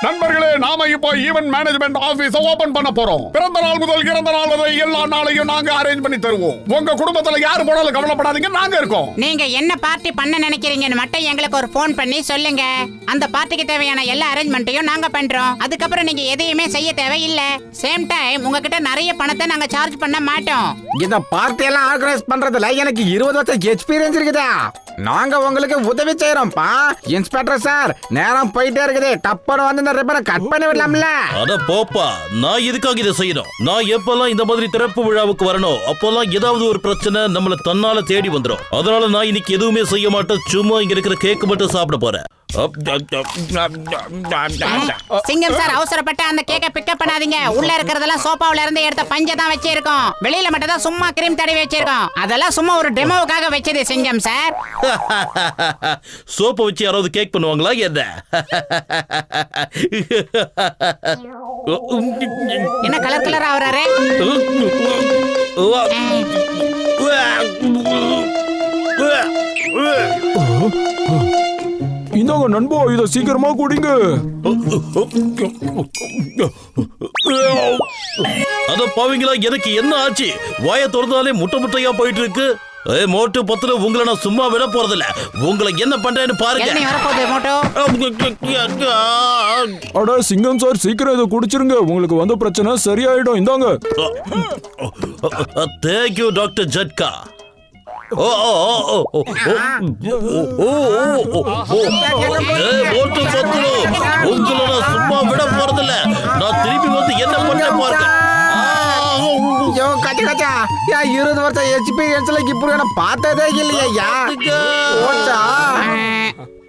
நண்பர்களே, நாம இப்போ ஈவென்ட் மேனேஜ்மெண்ட் ஆபீஸ் ஓபன் பண்ண போறோம். பிறந்த நாள் முதல் இறந்த நாள் வரை எல்லா நாளையும் நாங்க அரேஞ்ச் பண்ணி தருவோம். உங்க குடும்பத்துல யாரு போனாலும் கவலைப்படாதீங்க, நாங்க இருக்கோம். நீங்க என்ன பார்ட்டி பண்ண நினைக்கிறீங்கன்னு மட்டும் எங்களுக்கு ஒரு போன் பண்ணி சொல்லுங்க. அந்த பார்ட்டிக்கு தேவையான எல்லா அரேஞ்ச்மெண்ட்டையும் நாங்க பண்றோம். அதுக்கப்புறம் நீங்க எதையுமே செய்ய தேவையில்லை. சேம் டைம் உங்ககிட்ட நிறைய பணத்தை நாங்க சார்ஜ் பண்ண மாட்டோம். இந்த பார்ட்டி எல்லாம் ஆர்கனைஸ் பண்றதுல எனக்கு 20 வருஷம் எக்ஸ்பீரியன்ஸ் இருக்குதா. நாங்க உங்களுக்கு உதவி செய்யறோம்ப்பா. இன்ஸ்பெக்டர் சார், நேரம் போயிட்டே இருக்குது. டப்பன வந்து இந்த ரிப்பனை கட் பண்ணி விடலாம்ல? அட போப்பா, நான் இதுக்காக இதை செய்யணும். நான் எப்பெல்லாம் இந்த மாதிரி திறப்பு விழாவுக்கு வரணும் அப்போல்லாம் ஏதாவது ஒரு பிரச்சனை நம்மள தன்னால தேடி வந்துடும். அதனால நான் இன்னைக்கு எதுவுமே செய்ய மாட்டேன். சும்மா இங்க இருக்கிற கேக் மட்டும் சாப்பிட போறேன். சிங்கம் சார், அவசரப்பட்டு அந்த கேக்க பிக்கப் பண்ணாதீங்க. உள்ள இருக்கிறதெல்லாம் சோபாவுல இருந்து எடுத்த பஞ்சை தான் வச்சிருக்கோம். வெளியில மட்டும் தான் சும்மா கிரீம் தடவி வச்சிருக்கோம். அதெல்லாம் சும்மா ஒரு டெமோவுக்காக வச்சது சிங்கம் சார். சோப்பை வச்சு யாராவது கேக் பண்ணுவாங்களா என்ன? என்ன கலர் கலரா வராரு? இந்தாங்க நண்பா, இத சீக்கிரமா குடிங்க. அத பாவீங்களா, எனக்கு என்ன ஆச்சு? வாயை திறந்தாலே முட்டை முட்டையா போயிட்டு இருக்கு. மோட்டு பத்துல உங்களை நான் சும்மா விட போறதில்ல. உங்களை என்ன பண்றேன்னு பாருங்க. அட சிங்கம் சார், சீக்கிரம் இதை குடிச்சிருங்க. உங்களுக்கு வந்த பிரச்சனை சரியாயிடும். இந்தாங்க. Thank you doctor Jatka. உங்களை நான் சும்மா விட போறதில்ல. நான் திருப்பி வந்து என்ன பண்ண பாருங்க. 20 வருஷம் எக்ஸ்பீரியன்ஸ்ல இப்படி நான் பார்த்ததே இல்லையா.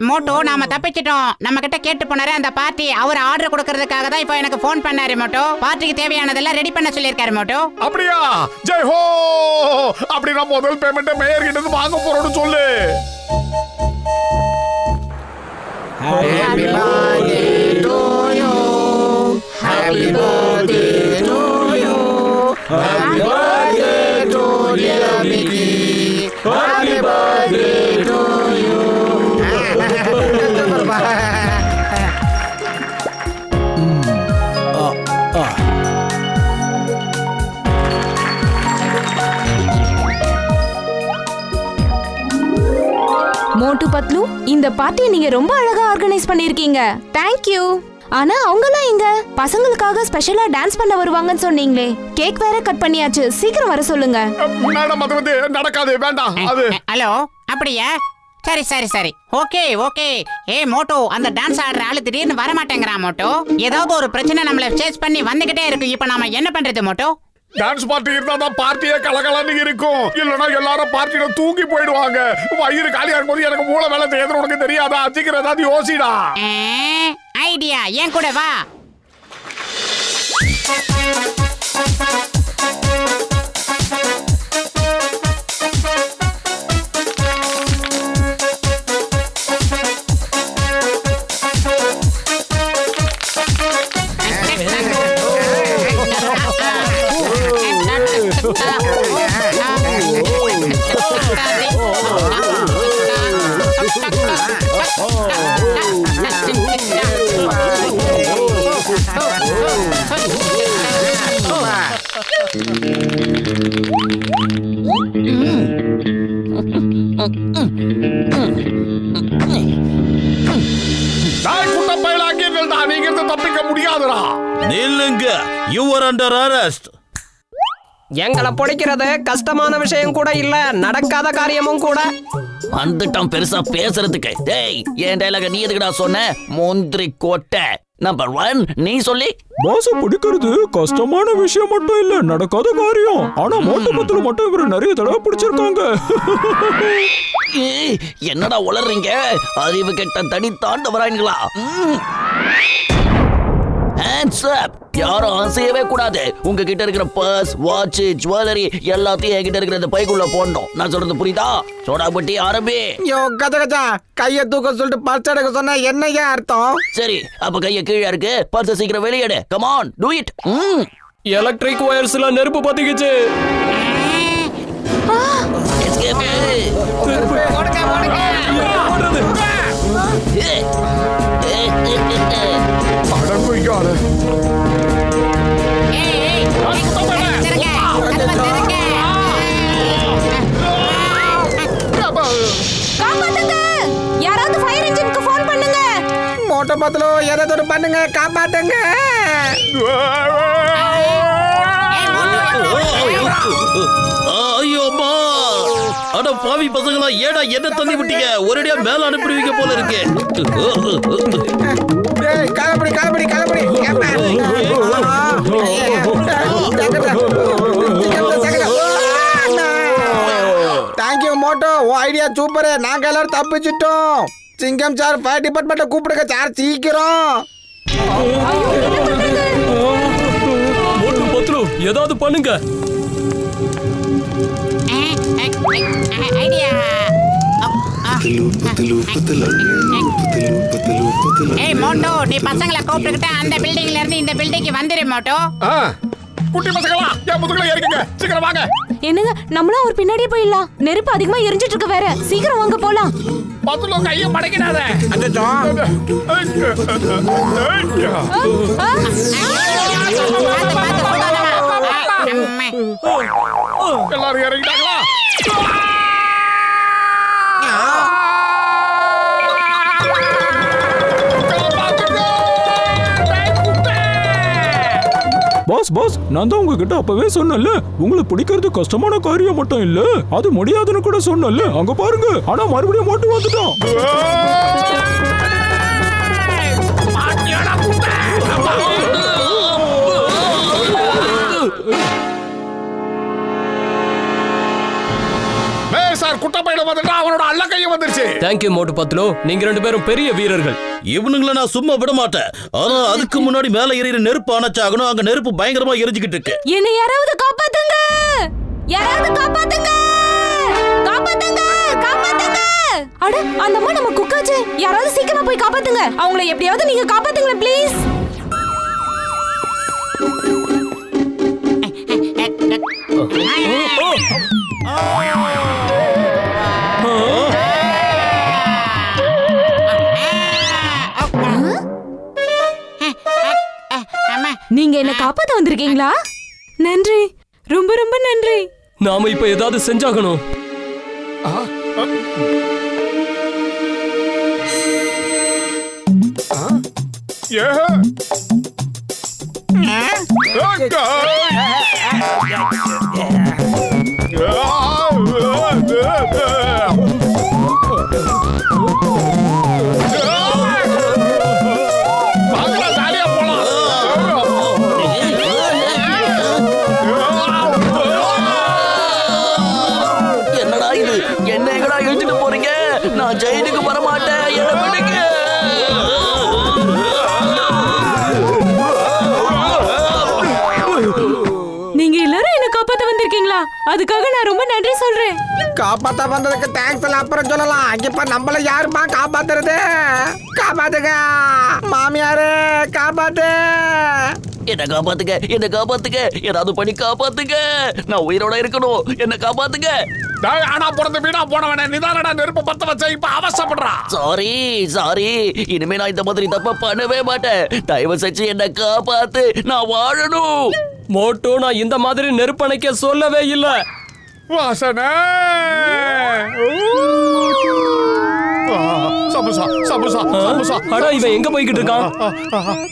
மோட்டோ, நாம தப்பிச்சிட்டோம். நம்ம கிட்ட கேட்டு போனாரு அந்த பார்ட்டி. அவர் ஆர்டர் கொடுக்கறதுக்காக தான் இப்போ எனக்கு போன் பண்ணாரு. மோட்டோ, பார்ட்டிக்கு தேவையானதெல்லாம் ரெடி பண்ண சொல்லிருக்காரு. மோட்டோ, அப்படியா? ஜெய் ஹோ. அப்படி நான் முதல் பேமெண்ட் மேயர் கிட்ட இருந்து வாங்க போறோம்னு சொல்லு. Happy birthday to you. Happy birthday to you. Happy birthday to dear Mickey. Happy birthday to you. மோட்டு பத்லு, இந்த பார்ட்டியை நீங்க ரொம்ப அழகா ஆர்கனைஸ் பண்ணிருக்கீங்க. தேங்க்யூ. ஆனா அவங்கலாம் எங்க? பசங்களுக்காக ஸ்பெஷலா டான்ஸ் பண்ண வருவாங்கன்னு சொன்னீங்களே. கேக் வேற கட் பண்ணியாச்சு. சீக்கிரம் வர சொல்லுங்க. மேடம், அது வந்து நடக்காது. வேண்டாம். அது ஹலோ, அப்படியா? சரி சரி சரி, ஓகே ஓகே. மோட்டோ, அந்த டான்ஸ் ஆடுற ஆளு திடீர்னு வர மாட்டேங்கிறான். மோட்டோ, ஏதாவது ஒரு பிரச்சனை நம்மள சேஸ் பண்ணி வந்துகிட்டே இருக்கு. இப்ப நாம என்ன பண்றது? மோட்டோ, டான்ஸ் பார்ட்டி இருந்தா தான் பார்ட்டியே கலகலன்னு இருக்கும். இல்லனா எல்லாரும் பார்ட்டில தூங்கி போயிடுவாங்க. வயிறு காலியா இருக்கும்போது எனக்கு மூளை வேலை செய்யறது உனக்கு தெரியாதா? சீக்கிரம் ஏதாவது யோசிடா. ஐடியா, ஏன் கூட வா. தப்பிக்க முடியாதுடா. நில்லுங்க. You are under arrest. எங்களை பிடிக்கிறது கஷ்டமான விஷயம் கூட இல்ல, நடக்காத காரியமும் கூட. வந்துட்டான் பெருசா பேசுறதுக்கு. டேய், என் டைலாக நீ எதுக்குடா சொன்ன? முந்திரி கோட்டை. நம்பர் 1 நீ சொல்லி. பாச பிடிக்கிறது கஷ்டமான விஷயம் மட்டும் இல்ல, நடக்காத காரியம். ஆனா மோட்டு பத்துல மட்டும் இவரு நிறைய தடவை பிடிச்சிருக்காங்க. என்னடா உளறீங்க? அறிவு கெட்ட தனி தாண்டவராங்களா? Hands up. யாரும் அசையவே கூடாது. உங்ககிட்ட இருக்கிற பர்ஸ், வாட்ச், ஜுவல்லரி எல்லாத்தையும் என்கிட்ட இருக்கிற இந்த பைக்குள்ள போடணும். நான் சொல்றது புரியுதா? சோடா பட்டி ஆரம்பி. கஜா கைய தூக்க சொல்லிட்டு பர்ஸ் எடுக்க சொன்னா என்னையா அர்த்தம்? சரி, அப்ப கைய கீழே இருக்கு. பர்ஸ் சீக்கிரம் வெளியேடு. Come on, do it. Electric வயர்ஸ்ல நெருப்பு பத்திக்கிச்சு. எஸ்கேப். அட பத்தலோ ஏதாவது ஒரு பண்ணுங்க, காப்பாத்துங்க. ஐயோ அம்மா! அட பாவி பசங்களா, ஏடா என்ன தள்ளி விட்டீங்க? ஒரேடியா மேல அனுப்பிடுவீங்க போல இருக்கு. டேய், காலப்படி காலப்படி காலப்படி. தேங்க்யூ மோட்டோ, உன் ஐடியா சூப்பர். நாங்க எல்லாரும் தப்பிச்சிட்டோம். சிங்கம் சார், ஃபயர் டிபார்ட்மெண்ட்டை கூப்பிடுங்க சார், சீக்கிரம். மோட்டு பத்லு ஏதாவது பண்ணுங்க. ஐடியா. ஏய் மோட்டோ, நீ பசங்களை கூப்பிட்டுக்கிட்டு அந்த பில்டிங்ல இருந்து இந்த பில்டிங்க்கு வந்துரு மோட்டோ. குட்டி பசங்களா, என் முதுகுல ஏறிக்கங்க, சீக்கிரம் வாங்க. என்னங்க, நம்மளும் அவர் பின்னாடியே போயிடலாம். நெருப்பு அதிகமா எரிஞ்சிட்டு இருக்கு வேற. சீக்கிரம் வாங்க போலாம். பத்துலோ கையை மடக்கிடாத. அச்சச்சோ. எல்லாரும் இறங்கிட்டாங்களா? பாஸ் பாஸ், நான் தான் உங்ககிட்ட அப்பவே சொன்னேன்ல, உங்களை பிடிக்கிறது கஷ்டமான காரியம் மட்டும் இல்ல, அது முடியாதுன்னு கூட சொன்னேன்ல. அங்க பாருங்க, ஆனா மறுபடியும் மாட்டு வந்துட்டான். சார், குட்ட பையில வந்துட்டா அவனோட அல்ல கையும் வந்துருச்சு. தேங்க்யூ மோட்டு பத்லு, நீங்க ரெண்டு பேரும் பெரிய வீரர்கள். இவனுங்களை நான் சும்மா விட மாட்டேன். ஆனா அதுக்கு முன்னாடி மேல எரியிற நெருப்பு அணைச்சாகணும். அங்க நெருப்பு பயங்கரமா எரிஞ்சுக்கிட்டு இருக்கு. என்னை யாராவது காப்பாத்துங்க, யாராவது காப்பாத்துங்க, காப்பாத்துங்க, காப்பாத்துங்க. அட, அந்த அம்மா நம்ம குக்காச்சு. யாராவது சீக்கிரமா போய் காப்பாத்துங்க. அவங்கள எப்படியாவது நீங்க காப்பாத்துங்க ப்ளீஸ். நீங்க என்ன காப்பாத்த வந்திருக்கீங்களா? நன்றி, ரொம்ப ரொம்ப நன்றி. நாம இப்ப ஏதாவது செஞ்சாகணும். என்னடா இது? என்ன எங்கடா இழுத்துட்டு போறீங்க? நான் ஜெயிலுக்கு வர மாட்டேன். என்ன பண்ணுங்க? நீங்க எல்லாரும் என்ன காப்பாத்த வந்திருக்கீங்களா? அதுக்காக நான் ரொம்ப நன்றி சொல்றேன். காப்பாத்த வந்ததுக்கு தேங்க்ஸ் எல்லாம் அப்புறம் சொல்லலாம். இப்ப நம்மள யாருப்பா காப்பாத்துறது? காப்பாத்துங்க மாமியாரே, காப்பாத்து. என்ன காப்பாத்துங்க, என்ன காப்பாத்துங்க, ஏதாவது பண்ணி காப்பாத்துங்க. நான் உயிரோட இருக்கணும், என்ன காப்பாத்துங்க. ஆனா பிறந்து வீணா போனவன நிதானடா நெருப்பு பத்த வச்ச இப்ப அவசப்படுறா. சாரி சாரி, இனிமே நான் இந்த மாதிரி தப்ப பண்ணவே மாட்டேன். தயவு செஞ்சு என்ன காப்பாத்து, நான் வாழணும். மோட்டு, நான் இந்த மாதிரி நெருப்பணைக்க சொல்லவே இல்ல. வாசனை சமோசா சமோசா சமோசா. அட, இவன் எங்க போய்கிட்டு இருக்கான்?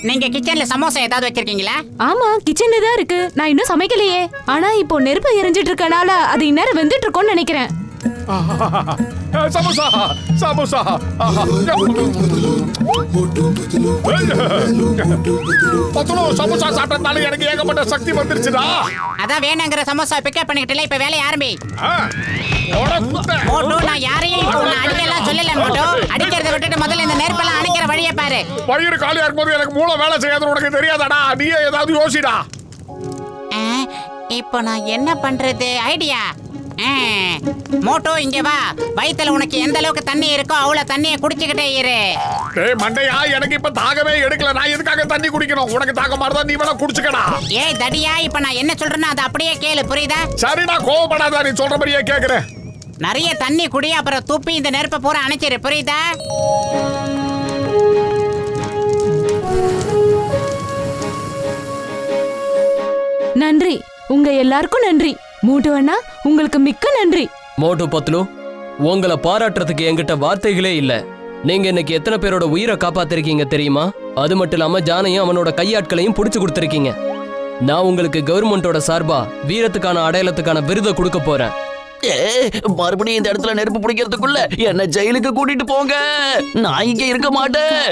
நீங்க கிச்சன்ல சமோசா ஏதாவது வச்சிருக்கீங்களா? ஆமா, கிச்சன்ல தான் இருக்கு. நான் இன்னும் சமைக்கலையே. ஆனா இப்போ நெருப்பு எரிஞ்சிட்டு இருக்கனால அது இந்நேரம் வெந்துட்டு இருக்கும்னு நினைக்கிறேன். சமோசா சமோசா. பத்துலோ சமோசா சாப்பிட்டதால எனக்கு ஏகப்பட்ட சக்தி வந்துருச்சுடா. அதான் வேணுங்கிற சமோசா பிக்கப் பண்ணிக்கிட்டல, இப்ப வேலைய ஆரம்பி. மோட்டோ, நான் யாரையும் இப்போ நான் அடிக்கலாம் சொல்லல மோட்டோ. அடிக்கிறத விட்டுட்டு முதல்ல இந்த நெருப்பெல்லாம் அணைக்கிற வழியை பாரு. வயிறு காலியா இருக்கும்போது எனக்கு மூளை வேலை செய்யாதுன்னு உனக்கு தெரியாதாடா? நீயே ஏதாவது யோசிடா. இப்போ நான் என்ன பண்றது? ஐடியா. மோட்டோ, இங்க வா. வயித்துல உனக்கு எந்த அளவுக்கு தண்ணி இருக்கோ அவ்வளவு தண்ணியை குடிச்சுக்கிட்டே இரு. டேய் மண்டையா, எனக்கு இப்ப தாகமே எடுக்கல. நான் எதுக்காக தண்ணி குடிக்கணும்? உனக்கு தாகம் மாறுதா, நீ வேணா குடிச்சுக்கடா. ஏய் தடியா, இப்ப நான் என்ன சொல்றேன்னா அதை அப்படியே கேளு, புரியுதா? சரிடா, கோவப்படாத. நீ சொல்ற மாதிரியே கேக்குறேன். நிறைய தண்ணி குடி, அப்புறம் துப்பி இந்த நெருப்பை பூரா அணைச்சிரு, புரியுதா? நன்றி, உங்க எல்லாருக்கும் நன்றி. மூட்டு அண்ணா, உங்களுக்கு மிக்க நன்றி. மோட்டு பத்லு, உங்களை பாராட்டுறதுக்கு என்கிட்ட வார்த்தைகளே இல்ல. நீங்க இன்னைக்கு எத்தனை பேரோட உயிரை காப்பாத்திருக்கீங்க தெரியுமா? அது மட்டும் இல்லாம ஜானையும் அவனோட கையாட்களையும் புடிச்சு கொடுத்திருக்கீங்க. நான் உங்களுக்கு கவர்மெண்டோட சார்பா வீரத்துக்கான அடையாளத்துக்கான விருதை கொடுக்க போறேன். மறுபடியும் இந்த இடத்துல நெருப்பு பிடிக்கிறதுக்குள்ள என்ன ஜெயிலுக்கு கூட்டிட்டு போங்க. நான் இங்க இருக்க மாட்டேன்.